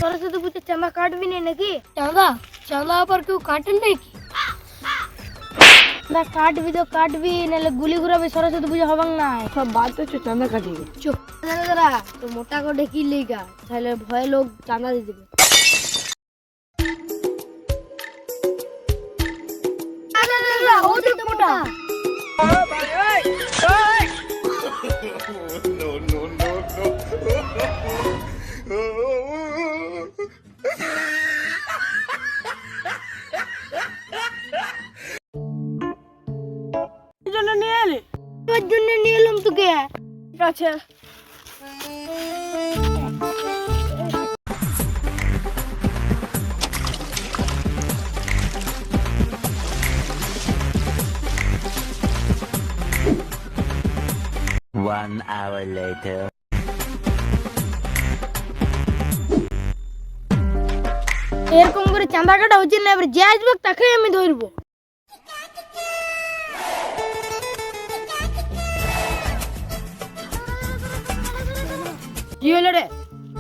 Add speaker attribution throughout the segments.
Speaker 1: সরস্বতী পুজোর চাঁদা কাটবি না নাকি? চাঁদা চাঁদা আবার কেউ কাটেন নাকি? না কাটবি তো কাটবি, নাহলে গুলি ঘুরাবি, সরস্বতী পুজো হবাং না।
Speaker 2: সব বাদ তো চাঁদা কাটিয়ে
Speaker 1: চুপ দাদা, তো মোটা করে কি লেগা, তাহলে ভয়ে লোক চাঁদা দিয়ে দেবে। ও তো মোটা।
Speaker 2: এই জন্য নিয়ে এলি?
Speaker 1: তোর জন্য নিয়ে এলাম তোকে।
Speaker 2: ঠিক আছে।
Speaker 3: One hour later.
Speaker 1: এরকম করে চাঁদা কাটা উচিত না, এবার যে আসবে তাকে আমি ধরবো।
Speaker 2: কি হলো রে?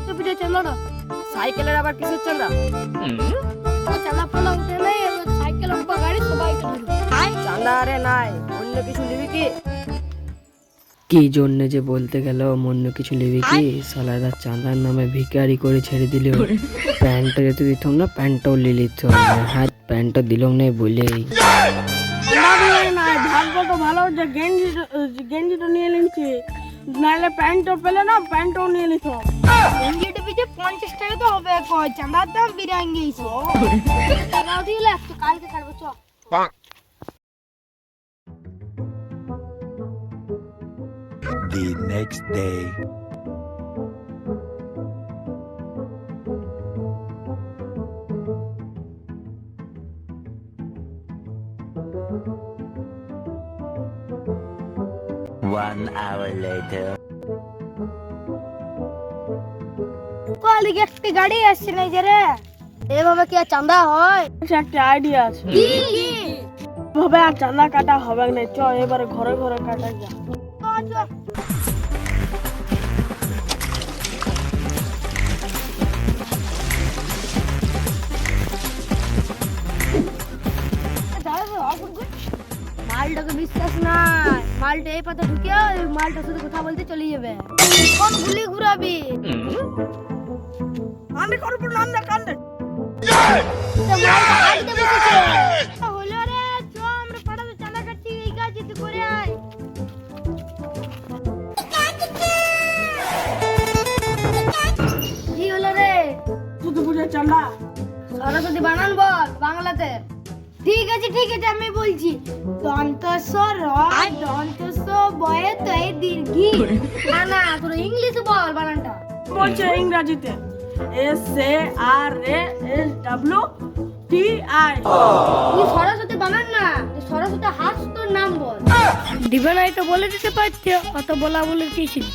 Speaker 1: তো পিঠে চাঁদাটা
Speaker 2: সাইকেলের আবার কিসের চাঁদা?
Speaker 1: চাঁদা পালা উঠে নাই, এবার সাইকেল বা গাড়ি সবাই ধরবো।
Speaker 2: চাঁদা আরে নাই, অন্য কিছু নিবি কি?
Speaker 4: কি জন্য যে বলতে গেল অন্য কিছু নেবে কি, সালাদা চাঁদার নামে ভিখারি করে ছেড়ে দিল। প্যান্টটা যেতে দিতাম না, প্যান্টটাও নিয়ে নিত, হাত প্যান্টটা দিলাম না বলেই।
Speaker 2: ভাগ্যটা ভালো যে গেঞ্জিটা নিয়ে নিচ্ছি, নাহলে প্যান্টও পেলে না, প্যান্টও নিয়ে নিত।
Speaker 1: গেঞ্জিটা পিঠে 50 টাকা তো হবে, কয় চাঁদার দাম বিরাঙ্গি টাকা উঠিলে একটু কালকে কাটবো। চ
Speaker 3: The next day. One hour later.
Speaker 1: কলিগে একটা গাড়ি আসছে না যে রে, এভাবে কি আর চাঁদা হয়?
Speaker 2: একটা আইডিয়া আছে,
Speaker 1: কি
Speaker 2: ভাবে আর চাঁদা কাটা হবে না। চ এবারে ঘরে ঘরে কাটা যা।
Speaker 1: মালটাকে বিশ্বাস নাই, মালটা এই পাতা ঢুকে ওই মালটার সাথে কথা বলতে চলে যাবে। কোন গুলি ঘুরাবি?
Speaker 2: আমি করবো না, আমরা কান্দে।
Speaker 1: তো মালটা কাটতে বসেছে। হলো রে, চ আমরা পাড়াতে চাঁদা কাটছি, এই কাজ যদি করে আয়। কি হলো রে?
Speaker 2: শুধু বুঝে চাঁদা
Speaker 1: সরস্বতী বানান বল বাংলাতে। ঠিক আছে আমি বলছি, দন্তস র দন্তস বয়ে তয় দীর্ঘি। না তোর ইংলিশে বল বানানটা।
Speaker 2: বলছে ইংরেজিতে SARASWTI।
Speaker 1: তুই সরস্বতী বানান না, সরস্বতী হাস তোর নাম বল। দিবে নাই তো বলে দিতে পারতে, অত বলা বলে কি ছিল।